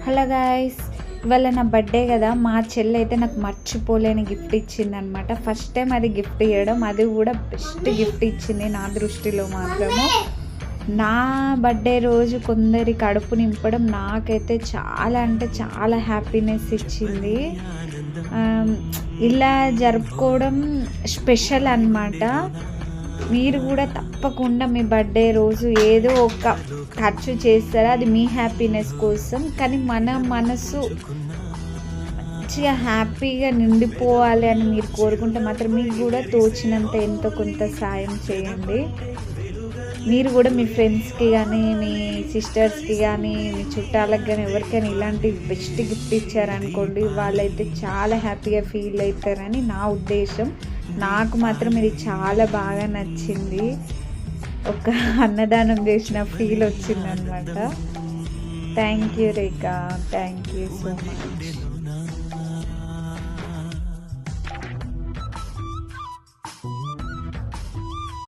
Hello guys, ఇవాళ నా birthday కదా. మా చెల్లి అయితే నాకు మర్చిపోలేని గిఫ్ట్ ఇచ్చిందనమాట. ఫస్ట్ టైం అది గిఫ్ట్ ఇవ్వడం, అది కూడా బెస్ట్ గిఫ్ట్ ఇచ్చింది నా దృష్టిలో మాత్రము. నా బర్త్డే రోజు కొందరి కడుపు నింపడం నాకైతే చాలా అంటే చాలా హ్యాపీనెస్ ఇచ్చింది. ఇలా జరుపుకోవడం స్పెషల్ అన్నమాట. మీరు కూడా తప్పకుండా మీ బర్త్డే రోజు ఏదో ఒక ఖర్చు చేస్తారా, అది మీ హ్యాపీనెస్ కోసం. కానీ మన మనసు మంచిగా హ్యాపీగా నిండిపోవాలి అని మీరు కోరుకుంటే మాత్రం మీకు కూడా తోచినంత ఎంతో కొంత సాయం చేయండి. మీరు కూడా మీ ఫ్రెండ్స్కి కానీ, మీ సిస్టర్స్కి కానీ, మీ చుట్టాలకు కానీ ఎవరికైనా ఇలాంటి బెస్ట్ గిఫ్ట్ ఇచ్చారనుకోండి, వాళ్ళైతే చాలా హ్యాపీగా ఫీల్ అవుతారని నా ఉద్దేశం. నాకు మాత్రం ఇది చాలా బాగా నచ్చింది. ఒక అన్నదానం చేసిన ఫీల్ వచ్చిందనమాట. Thank you Rekha, thank you so much.